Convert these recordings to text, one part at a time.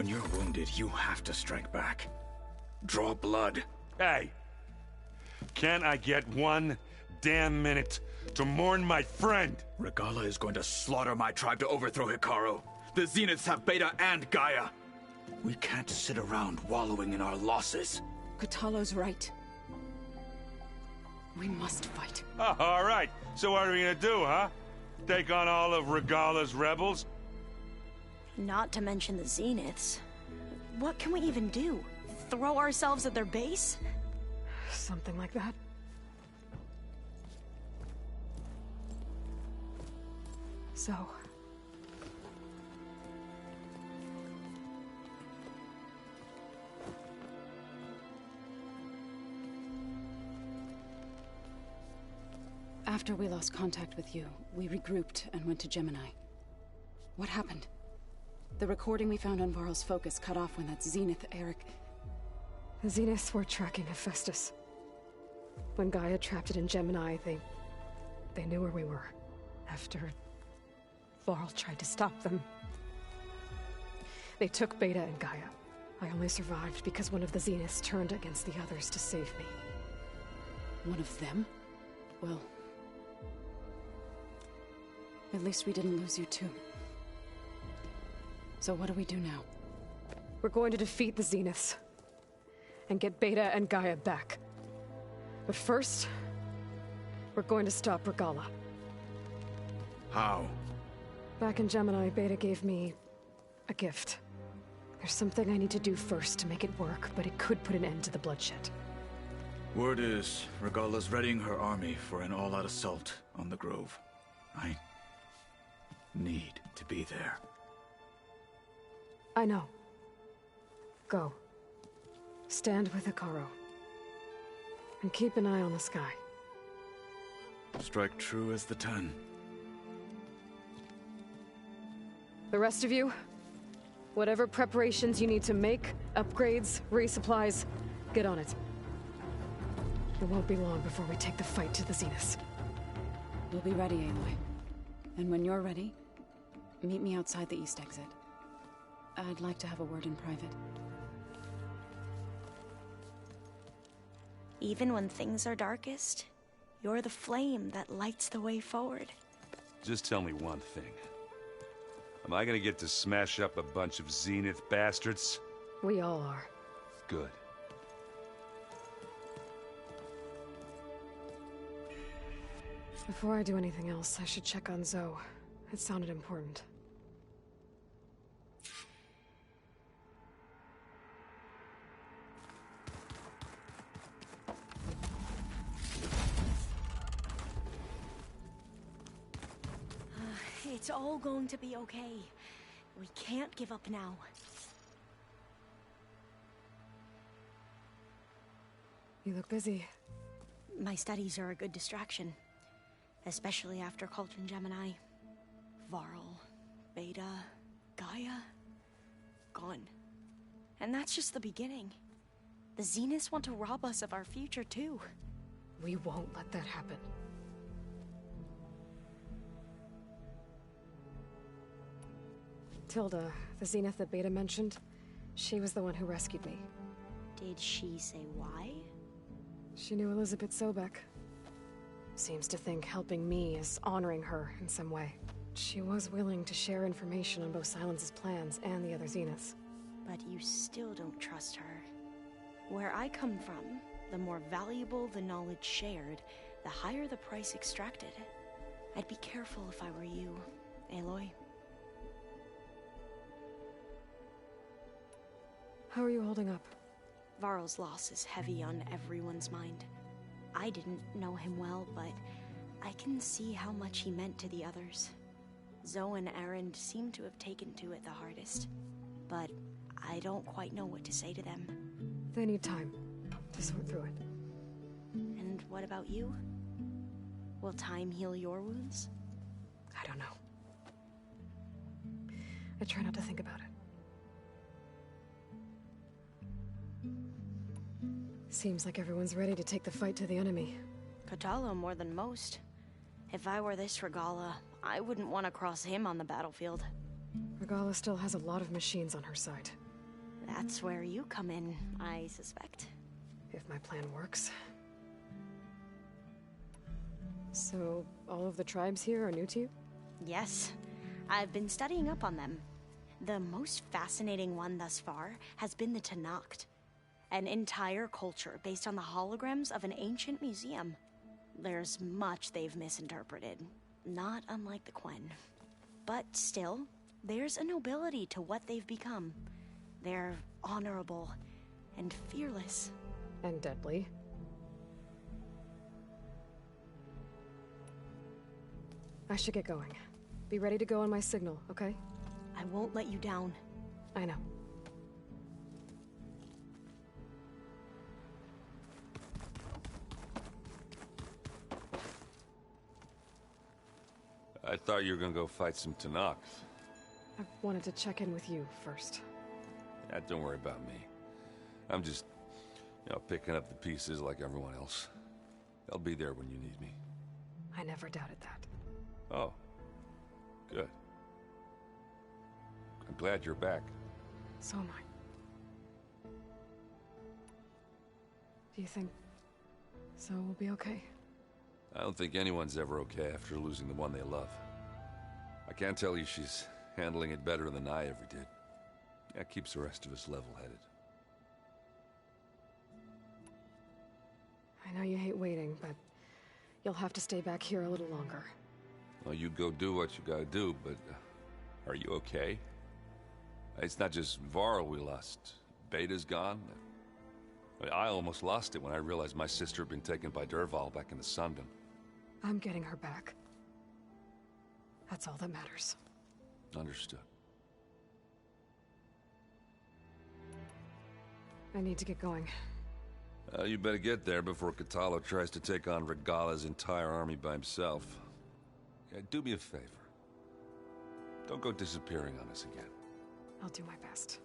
When you're wounded, you have to strike back. Draw blood. Hey! Can't I get one damn minute to mourn my friend? Regala is going to slaughter my tribe to overthrow Hikaru. The Zeniths have Beta and Gaia. We can't sit around wallowing in our losses. Kotallo's right. We must fight. Oh, all right. So what are we gonna do, huh? Take on all of Regala's rebels? Not to mention the Zeniths. What can we even do? Throw ourselves at their base? Something like that. So... After we lost contact with you, we regrouped and went to Gemini. What happened? The recording we found on Varl's focus cut off when that Zenith Eric... The Zeniths were tracking Hephaestus. When Gaia trapped it in Gemini, they knew where we were. After Varl tried to stop them, they took Beta and Gaia. I only survived because one of the Zeniths turned against the others to save me. One of them? Well... at least we didn't lose you too. So what do we do now? We're going to defeat the Zeniths. And get Beta and Gaia back. But first... we're going to stop Regala. How? Back in Gemini, Beta gave me... a gift. There's something I need to do first to make it work, but it could put an end to the bloodshed. Word is, Regala's readying her army for an all-out assault on the Grove. I need to be there. I know. Go. Stand with Hikaru. And keep an eye on the sky. Strike true as the 10. The rest of you, whatever preparations you need to make, upgrades, resupplies, get on it. It won't be long before we take the fight to the Zeniths. We'll be ready, Aloy. And when you're ready, meet me outside the east exit. I'd like to have a word in private. Even when things are darkest, you're the flame that lights the way forward. Just tell me one thing. Am I gonna get to smash up a bunch of Zenith bastards? We all are. Good. Before I do anything else, I should check on Zoe. It sounded important. It's all going to be okay. We can't give up now. You look busy. My studies are a good distraction. Especially after Cauldron Gemini. Varl, Beta, Gaia, gone. And that's just the beginning. The Zeniths want to rob us of our future too. We won't let that happen. Tilda, the Zenith that Beta mentioned, she was the one who rescued me. Did she say why? She knew Elizabeth Sobek. Seems to think helping me is honoring her in some way. She was willing to share information on both Silence's plans and the other Zeniths. But you still don't trust her. Where I come from, the more valuable the knowledge shared, the higher the price extracted. I'd be careful if I were you, Aloy. How are you holding up? Varl's loss is heavy on everyone's mind. I didn't know him well, but I can see how much he meant to the others. Zoe and Erend seem to have taken to it the hardest, but I don't quite know what to say to them. They need time to sort through it. And what about you? Will time heal your wounds? I don't know. I try not to think about it. Seems like everyone's ready to take the fight to the enemy. Kotallo more than most. If I were this Regala, I wouldn't want to cross him on the battlefield. Regala still has a lot of machines on her side. That's where you come in, I suspect. If my plan works. So, all of the tribes here are new to you? Yes, I've been studying up on them. The most fascinating one thus far has been the Tenakth, an entire culture based on the holograms of an ancient museum. There's much they've misinterpreted, not unlike the Quen. But still, there's a nobility to what they've become. They're honorable and fearless. And deadly. I should get going. Be ready to go on my signal, okay? I won't let you down. I know. I thought you were gonna go fight some Tenakth. I wanted to check in with you first. Don't worry about me. I'm just, picking up the pieces like everyone else. I'll be there when you need me. I never doubted that. Oh. Good. I'm glad you're back. So am I. Do you think Zoe will be okay? I don't think anyone's ever okay after losing the one they love. I can't tell you she's handling it better than I ever did. That keeps the rest of us level-headed. I know you hate waiting, but you'll have to stay back here a little longer. Well, you go do what you gotta do, but are you okay? It's not just Varl we lost. Beta's gone. I almost lost it when I realized my sister had been taken by Dervahl back in the Sundom. I'm getting her back. That's all that matters. Understood. I need to get going. You better get there before Katalo tries to take on Regala's entire army by himself. Do me a favor. Don't go disappearing on us again. I'll do my best.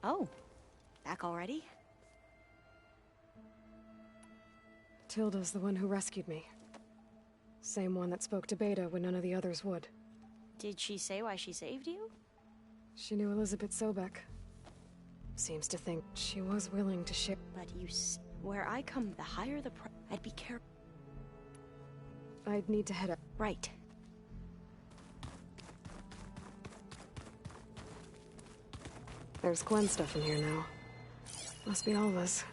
Oh, back already? Tilda's the one who rescued me. Same one that spoke to Beta when none of the others would. Did she say why she saved you? She knew Elizabeth Sobek. Seems to think she was willing to share. But where I come, the higher the price. I'd be careful. I'd need to head up. Right. There's Quen stuff in here now. Must be all of us.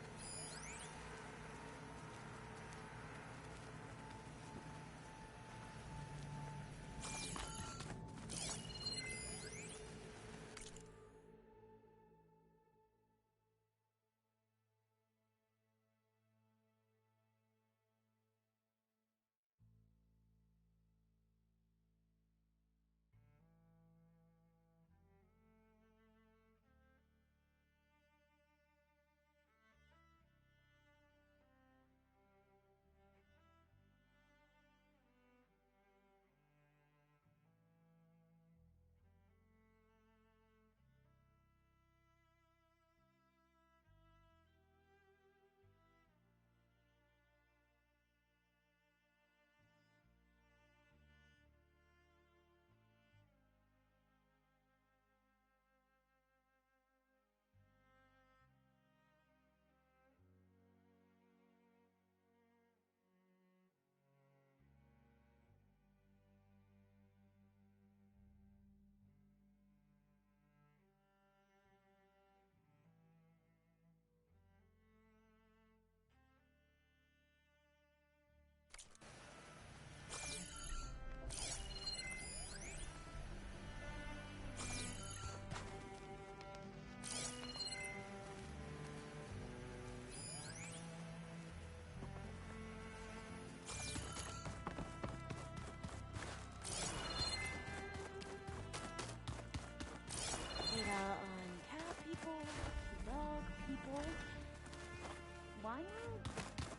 Why not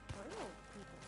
turtle people?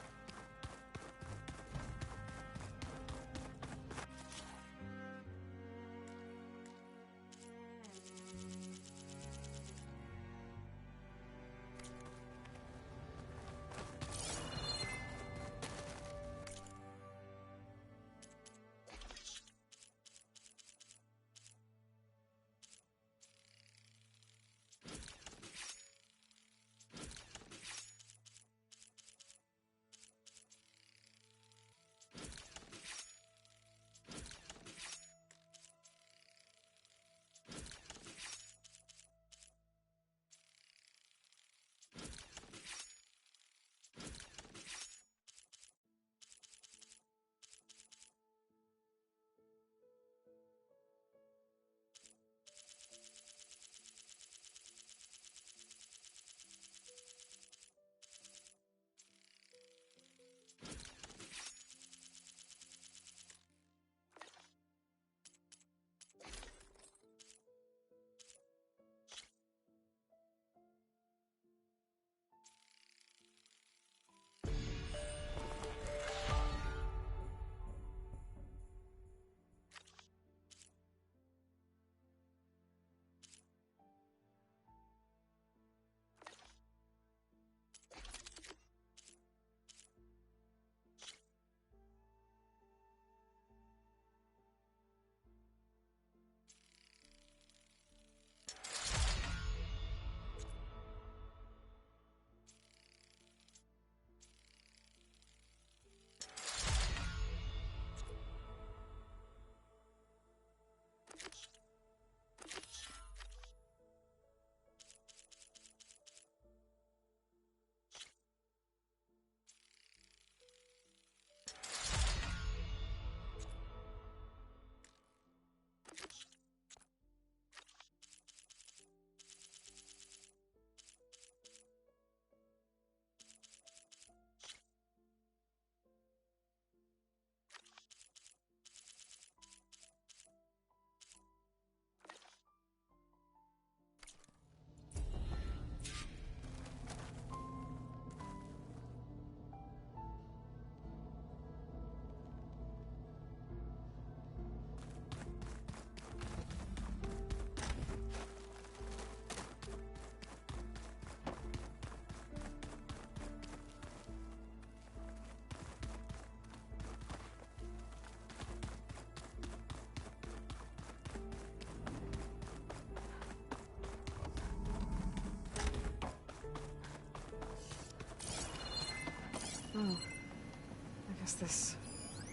Oh. I guess this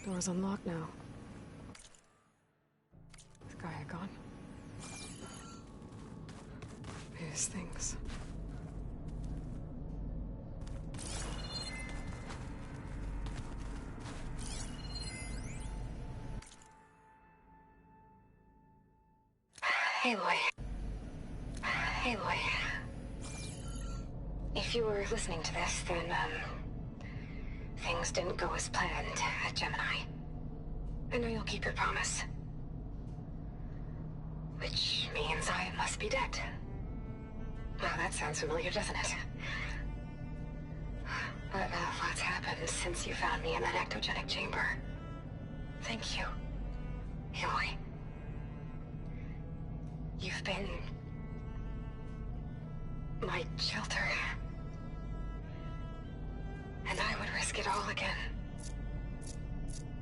door's unlocked now. Is Gaia gone? His things. Hey, Loy. If you were listening to this, then, things didn't go as planned at Gemini. I know you'll keep your promise. Which means I must be dead. Well, that sounds familiar, doesn't it? But a lot's happened since you found me in that ectogenic chamber. Thank you, Aloy. You've been my shelter. And I would risk it all again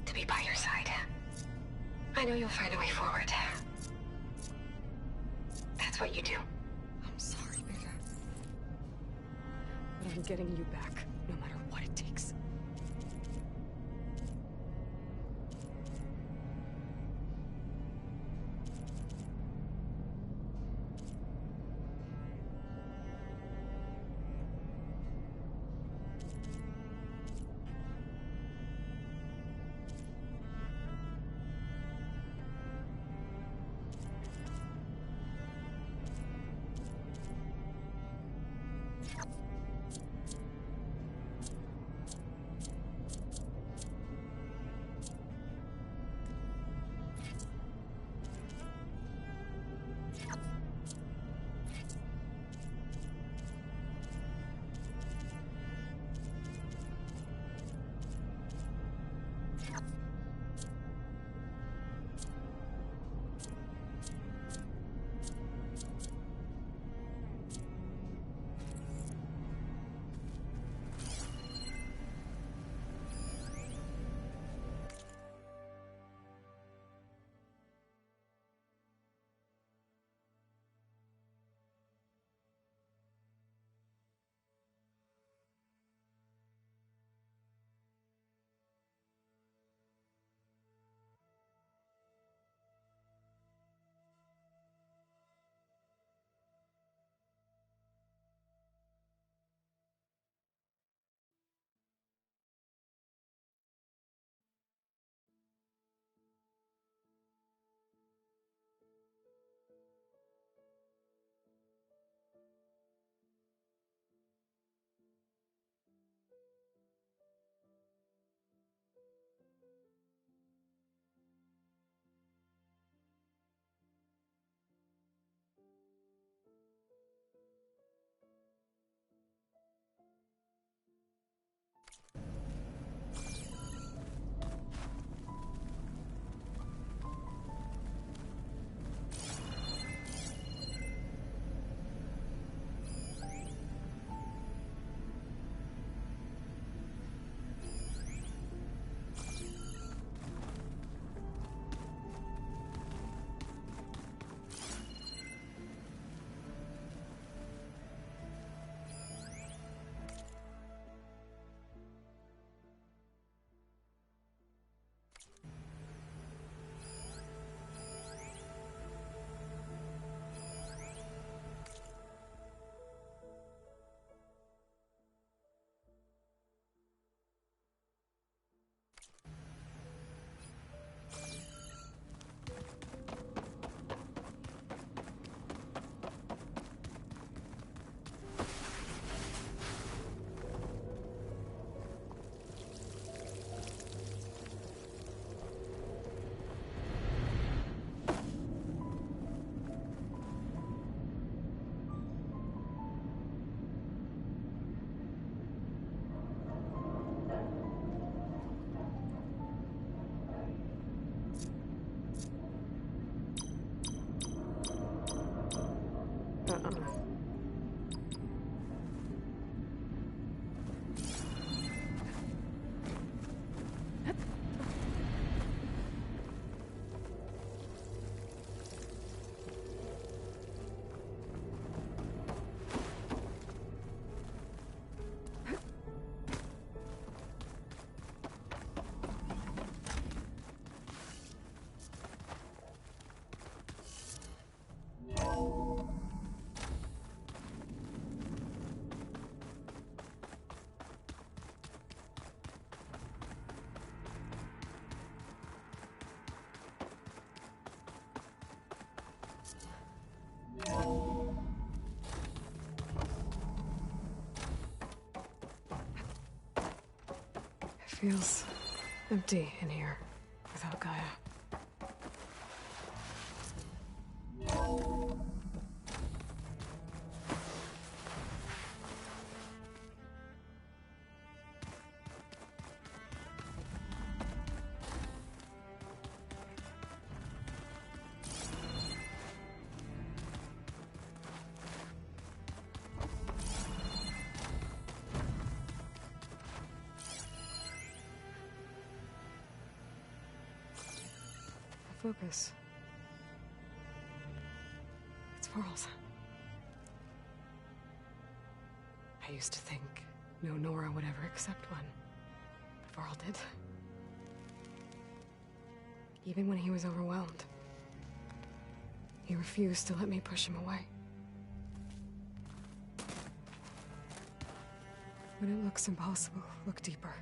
to be by your side. I know you'll find a way forward. That's what you do. I'm sorry, Beta. But I'm getting you back, no matter what it takes. Feels empty in here without Gaia. Focus. It's Varl's. I used to think no Nora would ever accept one, but Varl did. Even when he was overwhelmed, he refused to let me push him away. When it looks impossible, look deeper.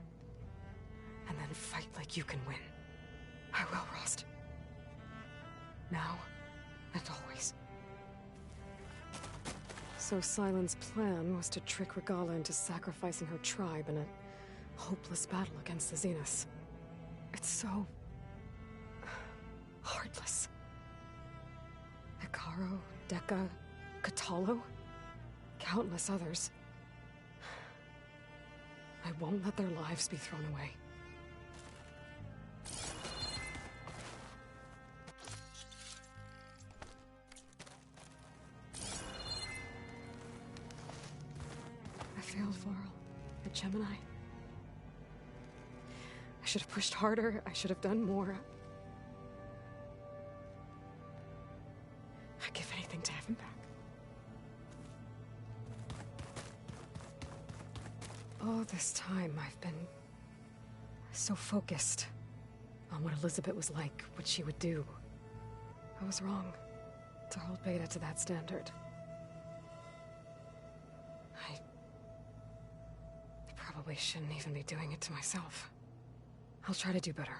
And then fight like you can win. I will, Rost. Now, and always. So Sylens' plan was to trick Regala into sacrificing her tribe in a hopeless battle against the Zeniths. It's so... heartless. Hikaru, Dekka, Katalo, countless others. I won't let their lives be thrown away. I failed Varl at Gemini. I should have pushed harder. I should have done more. I'd give anything to have him back. All this time, I've been so focused on what Elizabeth was like, what she would do. I was wrong to hold Beta to that standard. I probably shouldn't even be doing it to myself. I'll try to do better.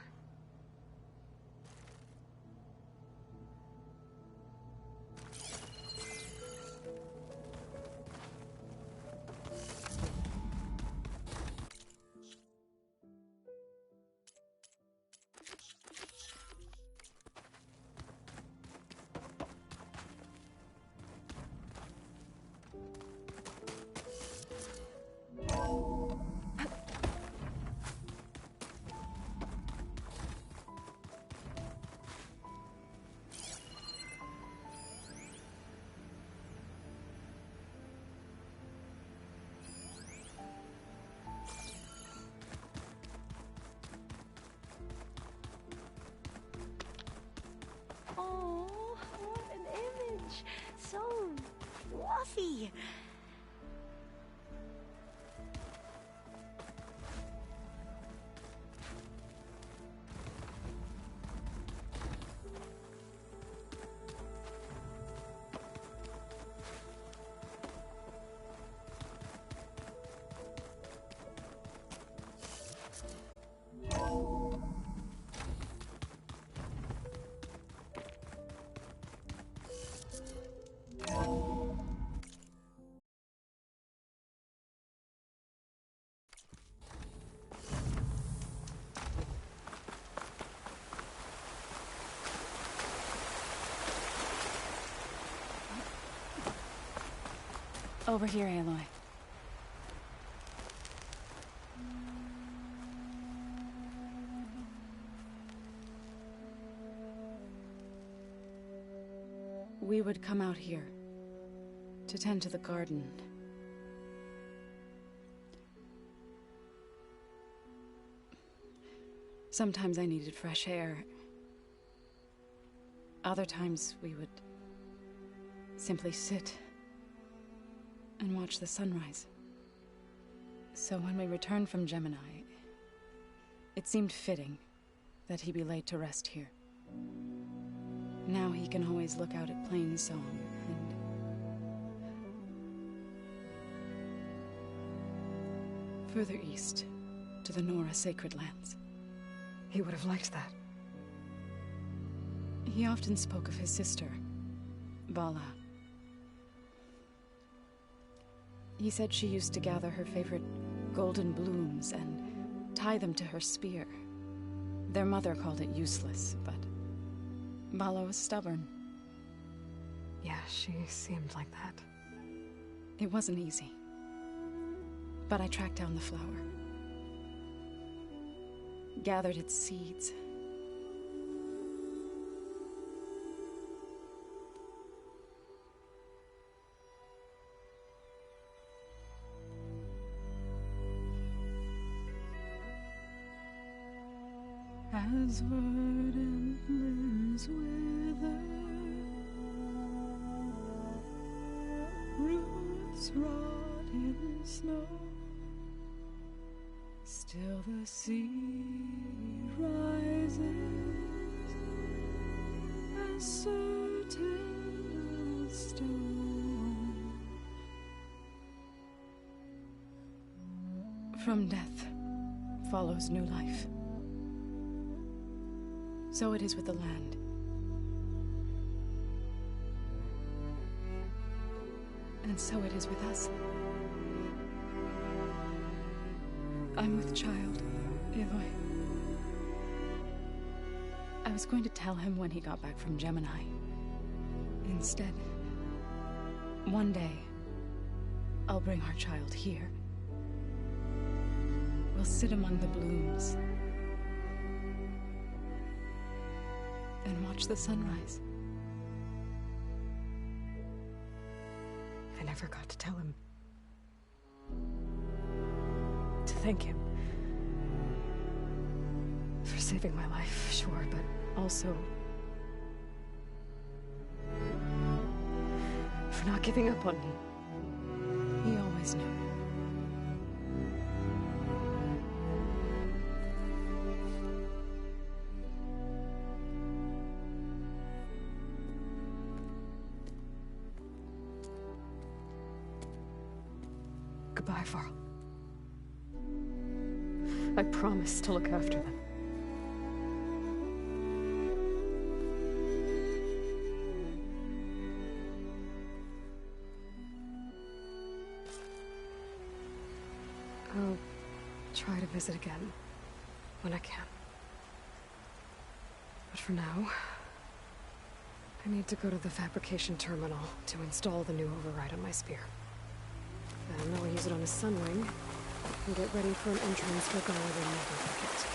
Oh, what an image! So fluffy! Over here, Aloy. We would come out here to tend to the garden. Sometimes I needed fresh air. Other times we would simply sit and watch the sunrise. So when we returned from Gemini, it seemed fitting that he be laid to rest here. Now he can always look out at Plain Song and... further east, to the Nora Sacred Lands. He would have liked that. He often spoke of his sister, Bala. He said she used to gather her favorite golden blooms and tie them to her spear. Their mother called it useless, but Vala was stubborn. Yeah, she seemed like that. It wasn't easy. But I tracked down the flower. Gathered its seeds. As verdant limbs wither, roots rot in snow, still the seed rises, as certain as stone. From death follows new life. So it is with the land. And so it is with us. I'm with child, Aloy. I was going to tell him when he got back from Gemini. Instead, one day, I'll bring our child here. We'll sit among the blooms and watch the sunrise. I never got to tell him. To thank him. For saving my life, sure, but also for not giving up on me. He always knew. Goodbye, Varl. I promise to look after them. I'll try to visit again when I can. But for now, I need to go to the fabrication terminal to install the new override on my spear. Then I'll use it on a sunwing and get ready for an entrance for Gala will never forget.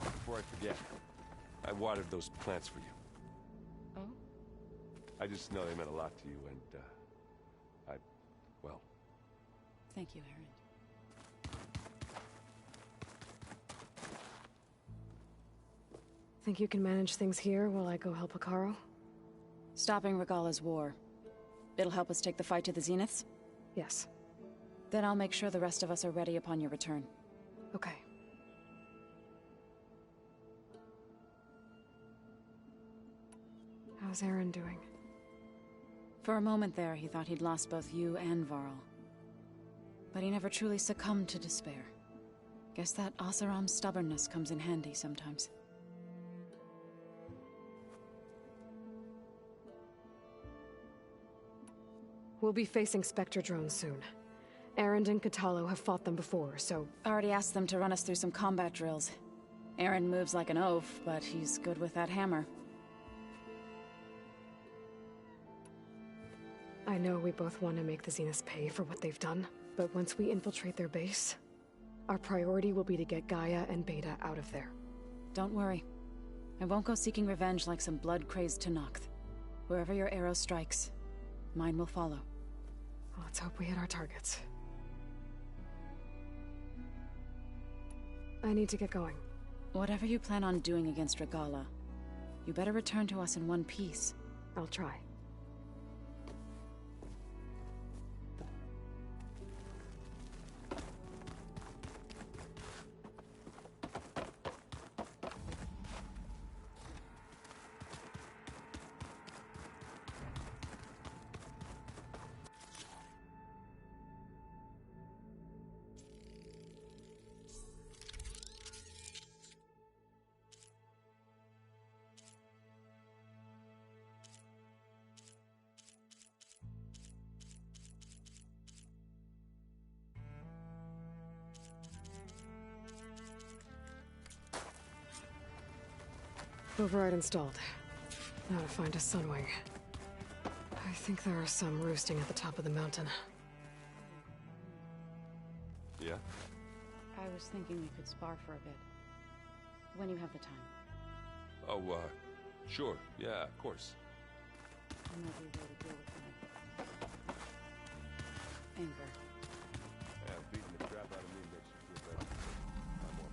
Before I forget, I watered those plants for you. Oh? I just know they meant a lot to you, and, well... Thank you, Aaron. Think you can manage things here while I go help Hekarro? Stopping Regalla's war. It'll help us take the fight to the Zeniths? Yes. Then I'll make sure the rest of us are ready upon your return. Okay. How's Aaron doing? For a moment there, he thought he'd lost both you and Varl. But he never truly succumbed to despair. Guess that Oseram's stubbornness comes in handy sometimes. We'll be facing Spectre drones soon. Aaron and Katalo have fought them before, so... Already asked them to run us through some combat drills. Aaron moves like an oaf, but he's good with that hammer. I know we both want to make the Zeniths pay for what they've done, but once we infiltrate their base, our priority will be to get Gaia and Beta out of there. Don't worry. I won't go seeking revenge like some blood-crazed Tenakth. Wherever your arrow strikes, mine will follow. Let's hope we hit our targets. I need to get going. Whatever you plan on doing against Regalla, you better return to us in one piece. I'll try. Override installed. Now to find a sunwing. I think there are some roosting at the top of the mountain. Yeah? I was thinking we could spar for a bit. When you have the time. Oh, sure. Yeah, of course. There might be a way to deal with my anger. Yeah, beating the crap out of me makes you feel better. I'm on board.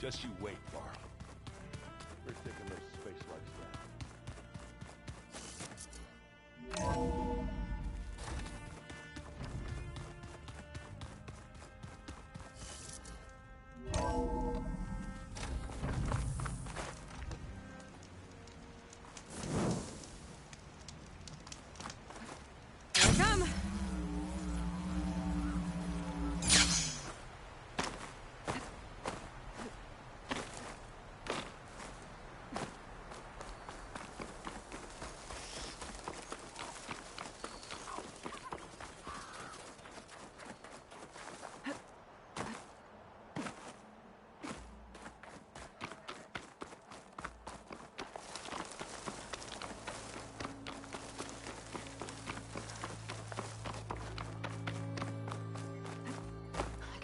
Just you wait, Varl. We're taking those space lights down. Here I come!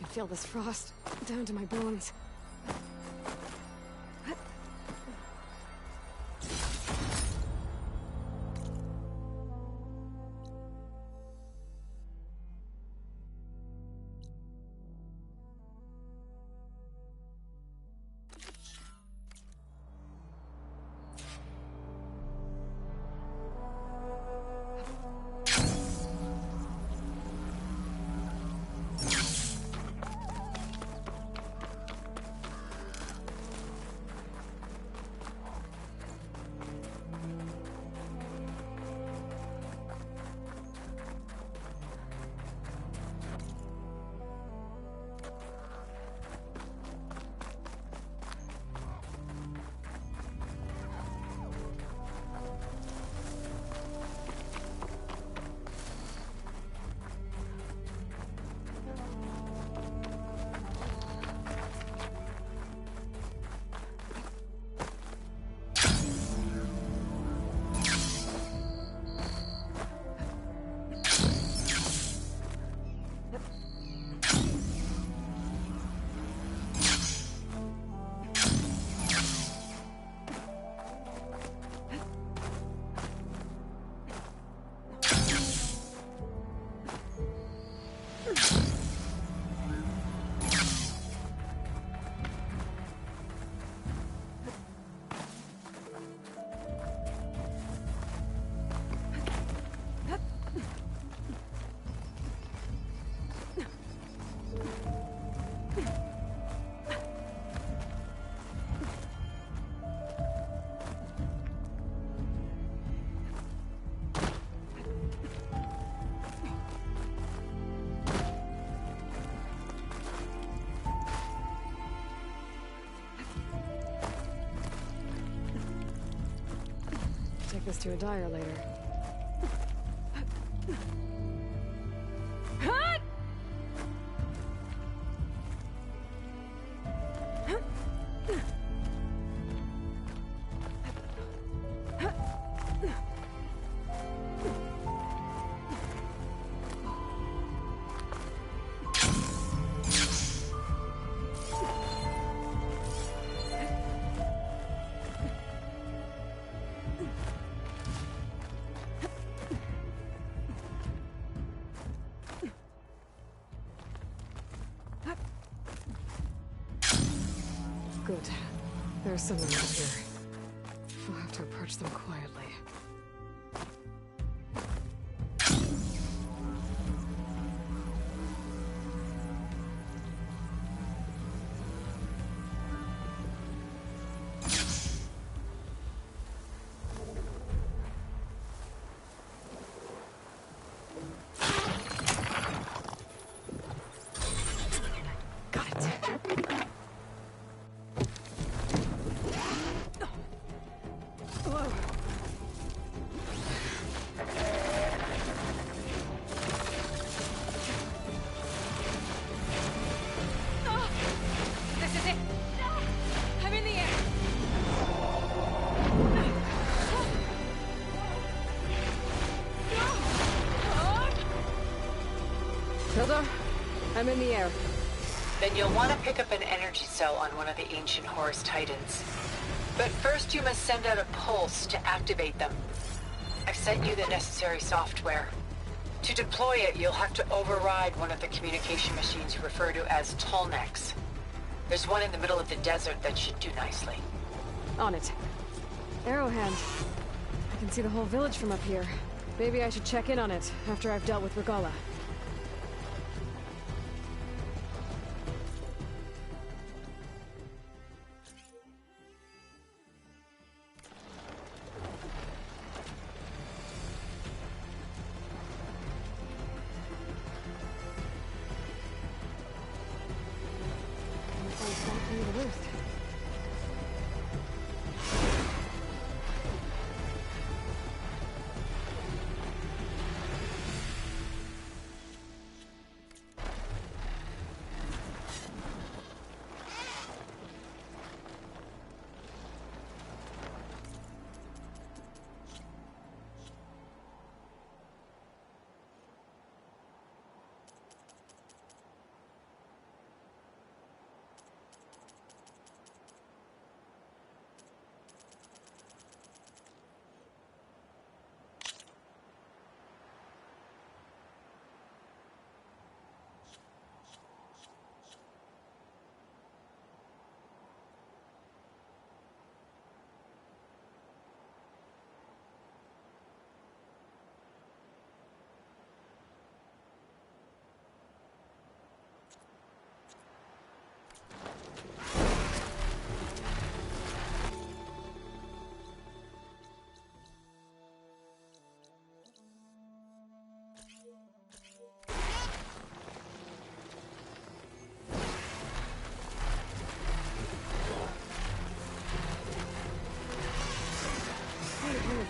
I feel this frost down to my bones. Take this to a dyer later. Good. There's someone out here. We'll have to approach them quietly. Hilda, I'm in the air. Then you'll want to pick up an energy cell on one of the ancient Horus Titans. But first you must send out a pulse to activate them. I've sent you the necessary software. To deploy it, you'll have to override one of the communication machines you refer to as Tallnecks. There's one in the middle of the desert that should do nicely. On it. Arrowhand. I can see the whole village from up here. Maybe I should check in on it after I've dealt with Regala.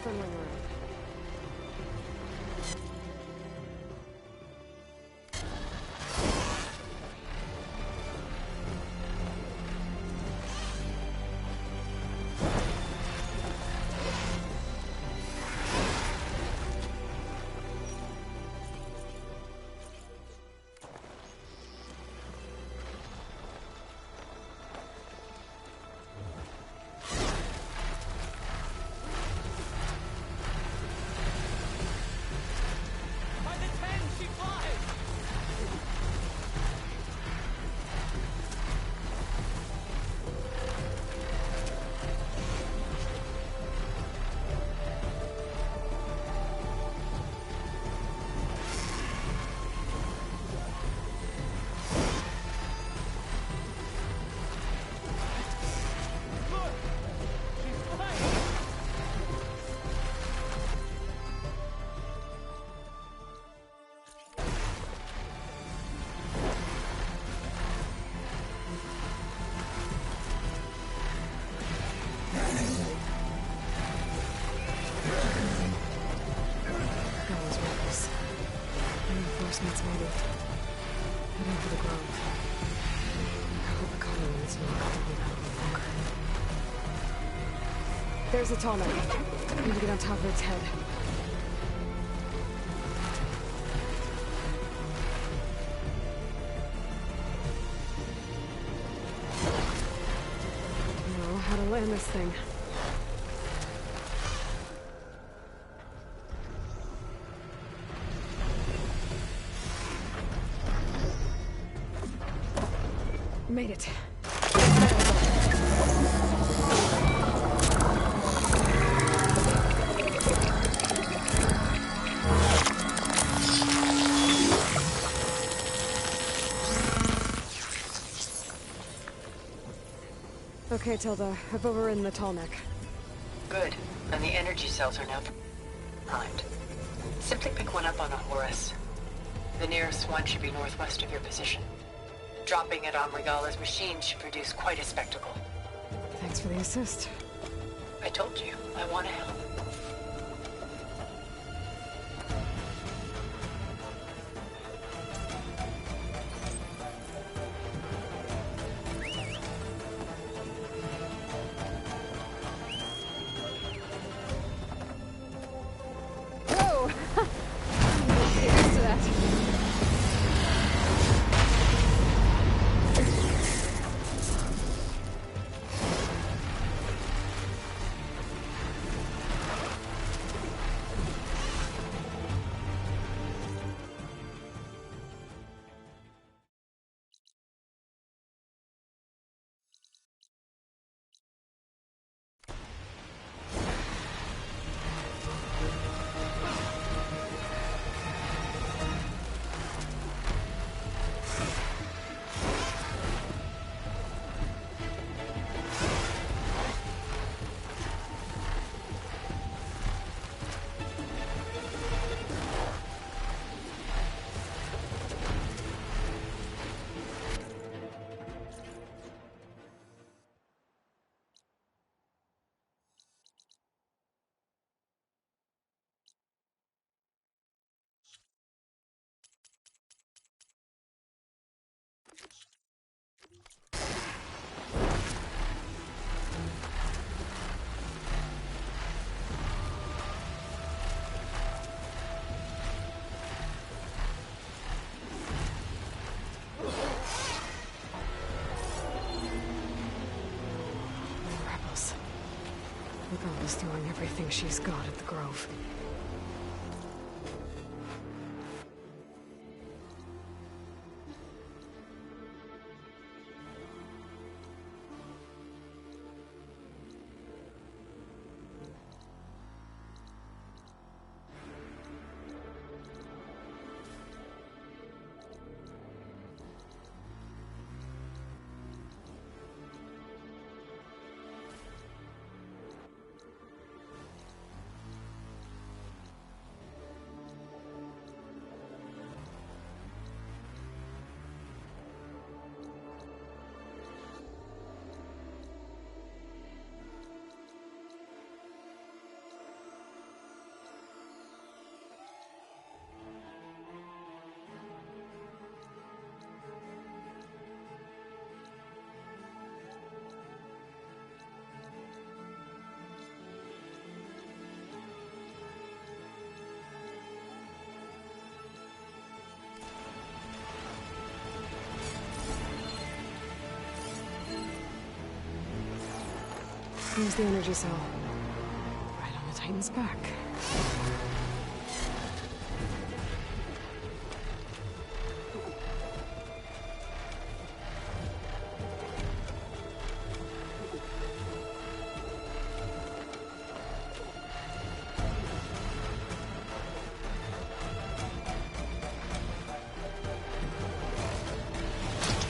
Funneling around. Reinforcements maybe. Heading for the grove. I hope the colonies will have to hold out any longer. There's a tall man. I need to get on top of its head. I know how to land this thing. Made it. Okay, Tilda. I've overridden the tall neck. Good. And the energy cells are now primed. Simply pick one up on a Horus. The nearest one should be northwest of your position. Dropping it on Regala's machine should produce quite a spectacle. Thanks for the assist. I told you, I want to help. Whoa! I'm used to that. Regala's throwing everything she's got at the Grove. Here's the energy cell. Right on the Titan's back.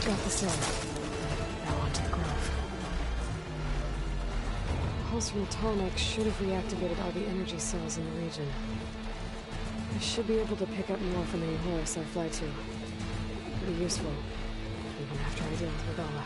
Got the cell. Now onto the Grove. Pulse from the Tallneck should have reactivated all the energy cells in the region. I should be able to pick up more from any Horus I fly to. Pretty useful, even after I deal with Regala.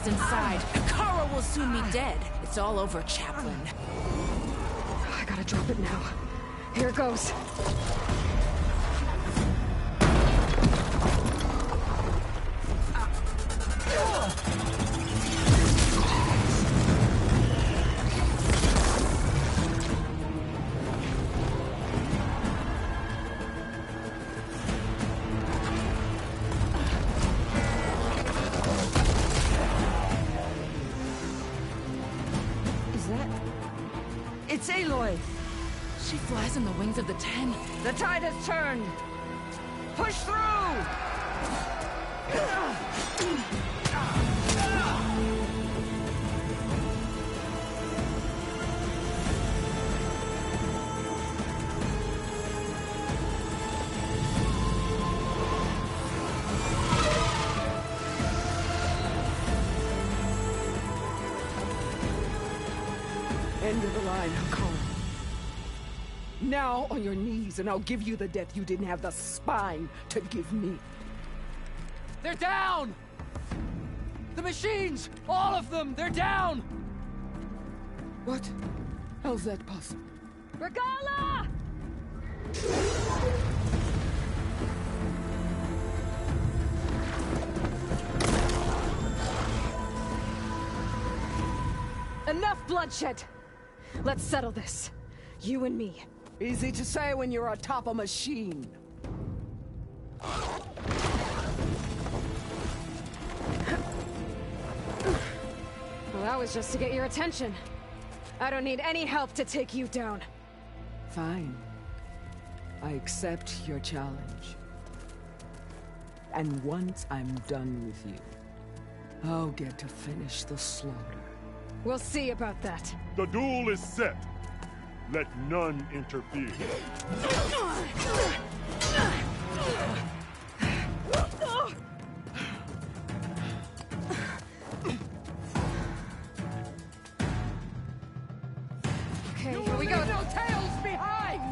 Inside. Kara will soon be dead. It's all over, Chaplain. I gotta drop it now. Here it goes. It's Aloy! She flies on the wings of the Ten. The tide has turned! Push through! End of the line, Kara. Now on your knees, and I'll give you the death you didn't have the spine to give me. They're down! The machines! All of them! They're down! What? How's that possible? Regala! Enough bloodshed! Let's settle this. You and me. Easy to say when you're atop a machine. that was just to get your attention. I don't need any help to take you down. Fine. I accept your challenge. And once I'm done with you, I'll get to finish the slaughter. We'll see about that. The duel is set. Let none interfere. Okay, here we go. No tails behind!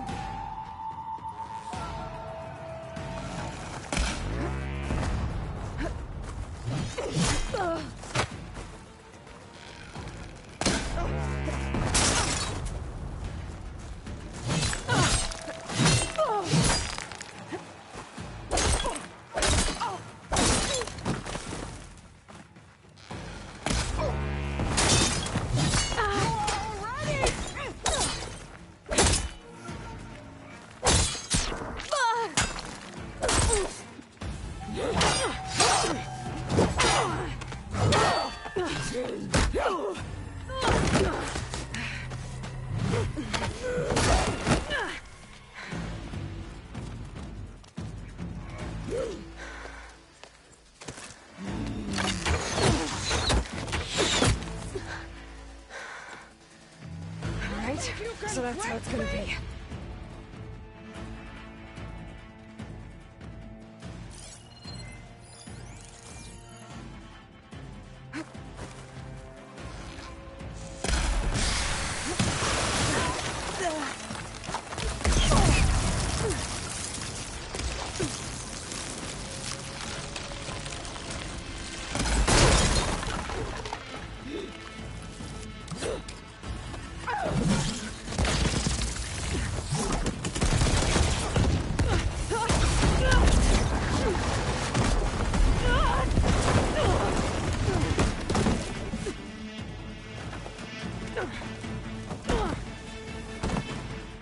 So that's how it's gonna be.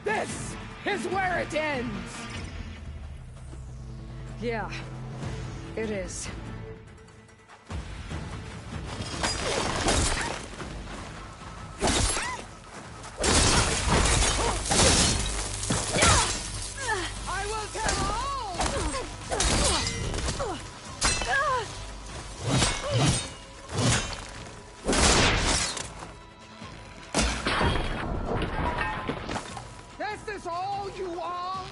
This is where it ends! Yeah, it is. I will tell all! This is all you are?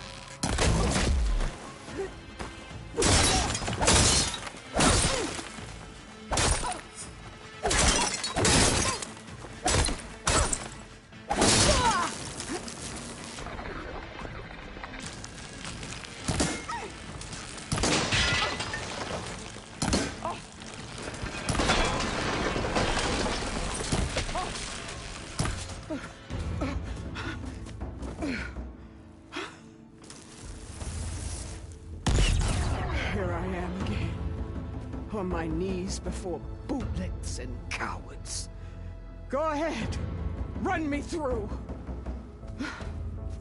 Here I am again, on my knees before bootlets and cowards. Go ahead, run me through.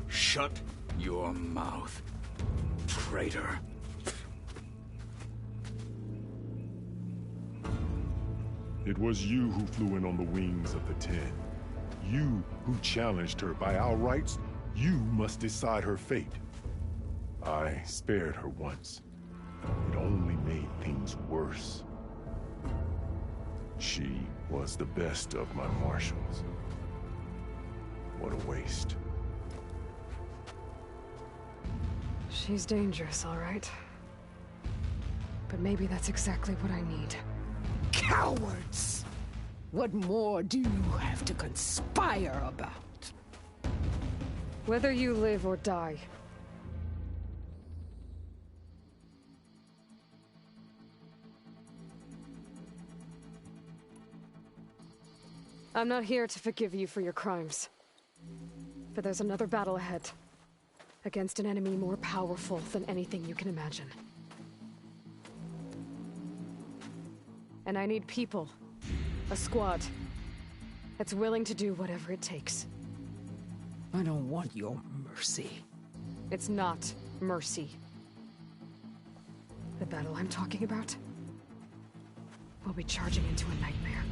Shut your mouth, traitor. It was you who flew in on the wings of the 10. You who challenged her. By our rights, you must decide her fate. I spared her once. It only made things worse. She was the best of my marshals. What a waste. She's dangerous, all right. But maybe that's exactly what I need. Cowards! What more do you have to conspire about? Whether you live or die. I'm not here to forgive you for your crimes. But there's another battle ahead. Against an enemy more powerful than anything you can imagine. And I need people. A squad. That's willing to do whatever it takes. I don't want your mercy. It's not mercy. The battle I'm talking about will be charging into a nightmare.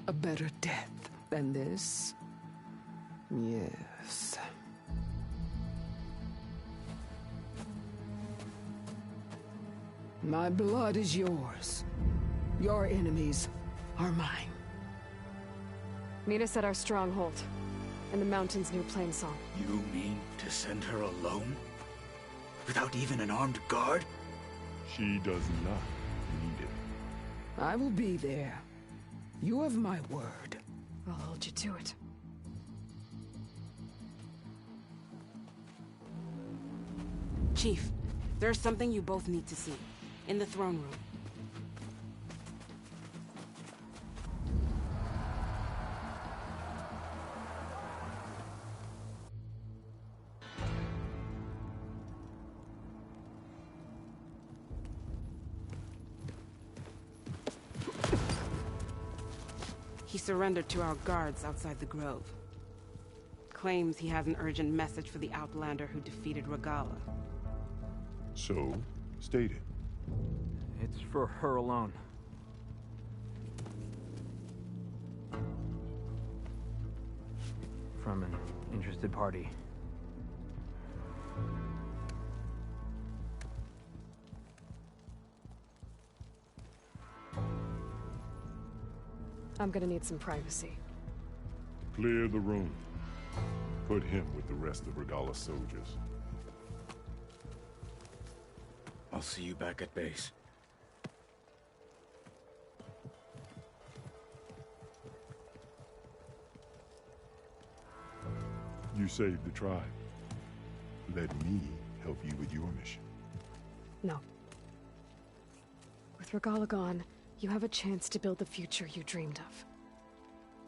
A better death than this? Yes. My blood is yours. Your enemies are mine. Meet us at our stronghold, in the mountain's new plain song. You mean to send her alone? Without even an armed guard? She does not need it. I will be there. You have my word. I'll hold you to it. Chief, there's something you both need to see. In the throne room. He surrendered to our guards outside the grove. Claims he has an urgent message for the Outlander who defeated Regala. So, state it. It's for her alone. From an interested party. I'm gonna need some privacy. Clear the room. Put him with the rest of Regala's soldiers. I'll see you back at base. You saved the tribe. Let me help you with your mission. No. With Regala gone, you have a chance to build the future you dreamed of.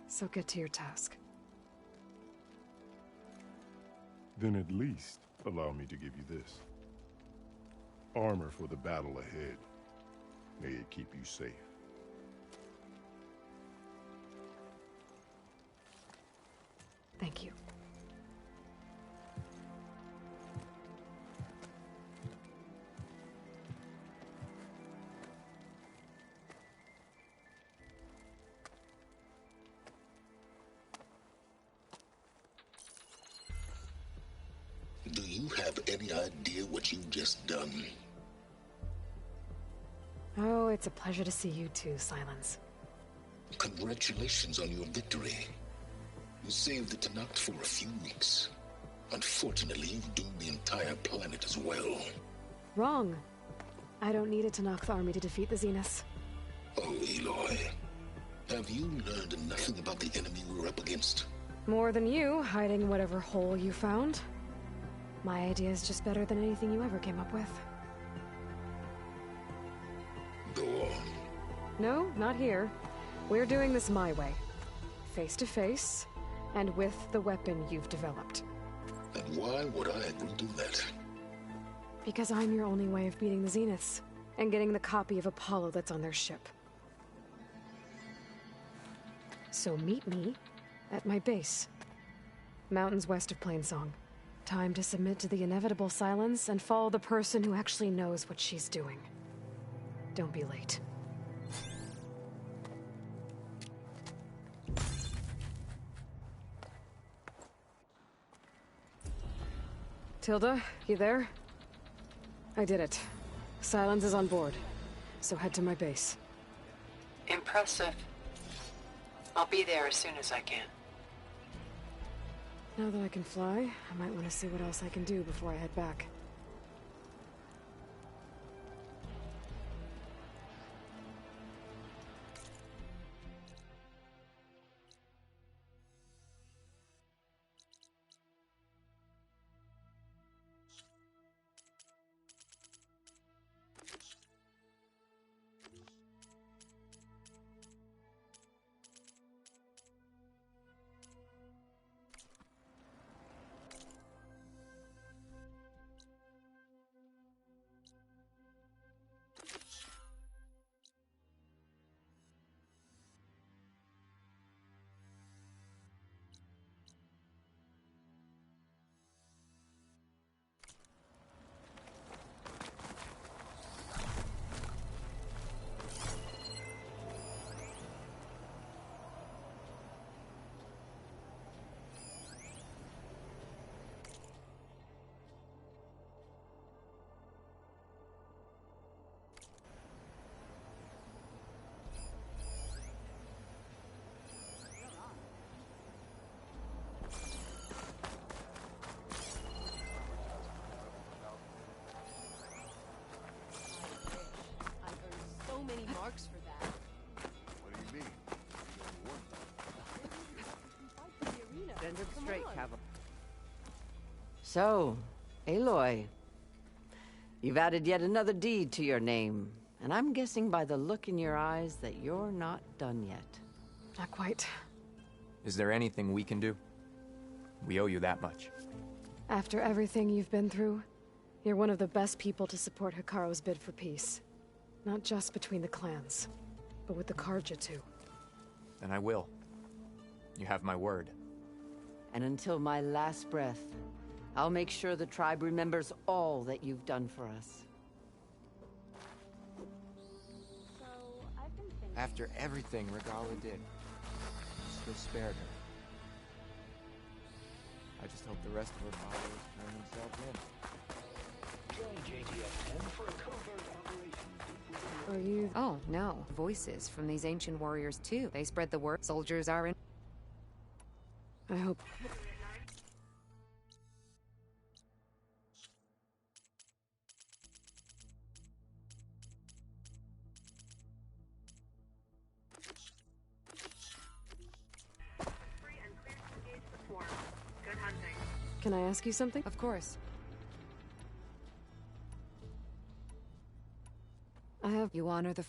So get to your task. Then at least allow me to give you this. Armor for the battle ahead. May it keep you safe. Thank you. Do you have any idea what you've just done? Oh, it's a pleasure to see you too, Silence. Congratulations on your victory. You saved the Tenakth for a few weeks. Unfortunately, you've doomed the entire planet as well. Wrong. I don't need a Tenakth army to defeat the Zeniths. Oh, Aloy. Have you learned nothing about the enemy we're up against? More than you, hiding whatever hole you found. My idea is just better than anything you ever came up with. Go on. No, not here. We're doing this my way. Face to face, and with the weapon you've developed. And why would I agree to that? Because I'm your only way of beating the Zeniths, and getting the copy of Apollo that's on their ship. So meet me at my base. Mountains west of Plainsong. Time to submit to the inevitable silence and follow the person who actually knows what she's doing. Don't be late. Tilda, you there? I did it. Silence is on board, so head to my base. Impressive. I'll be there as soon as I can. Now that I can fly, I might want to see what else I can do before I head back. Standard straight, Cavalry. So, Aloy, you've added yet another deed to your name, and I'm guessing by the look in your eyes that you're not done yet. Not quite. Is there anything we can do? We owe you that much. After everything you've been through, you're one of the best people to support Hikaru's bid for peace. Not just between the clans, but with the Karja too. Then I will. You have my word. And until my last breath, I'll make sure the tribe remembers all that you've done for us. After everything Regala did, still spared her. I just hope the rest of her followers turn themselves in. Join JTF-10 for a covert operation. Are you... Oh, no. Voices from these ancient warriors, too. They spread the word. Soldiers are in... I hope... Can I ask you something? Of course. I have... You honor the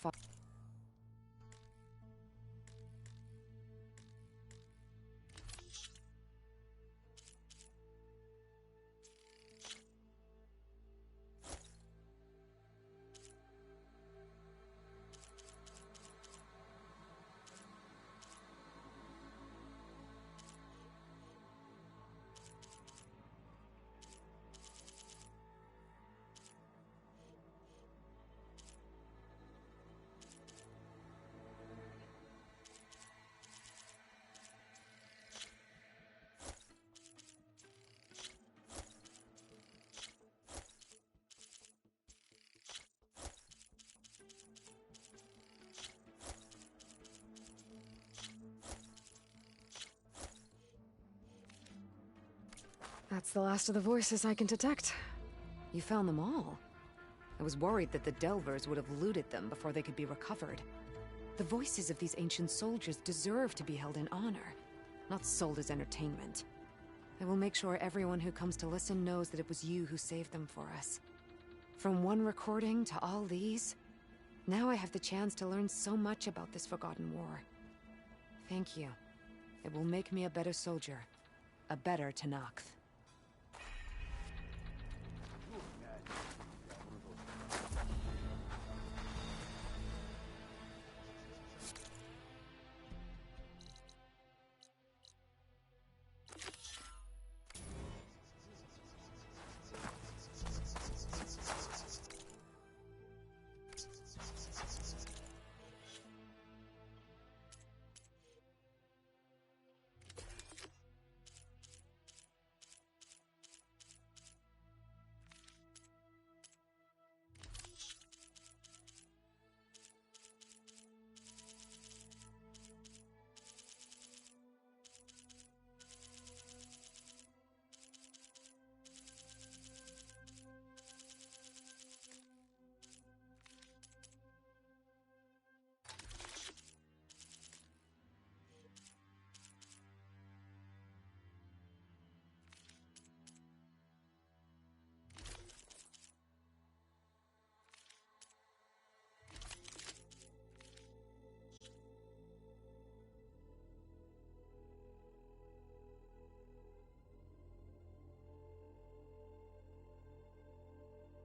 That's the last of the voices I can detect. You found them all. I was worried that the Delvers would have looted them before they could be recovered. The voices of these ancient soldiers deserve to be held in honor, not sold as entertainment. I will make sure everyone who comes to listen knows that it was you who saved them for us. From one recording to all these, now I have the chance to learn so much about this forgotten war. Thank you. It will make me a better soldier, a better Tenakth.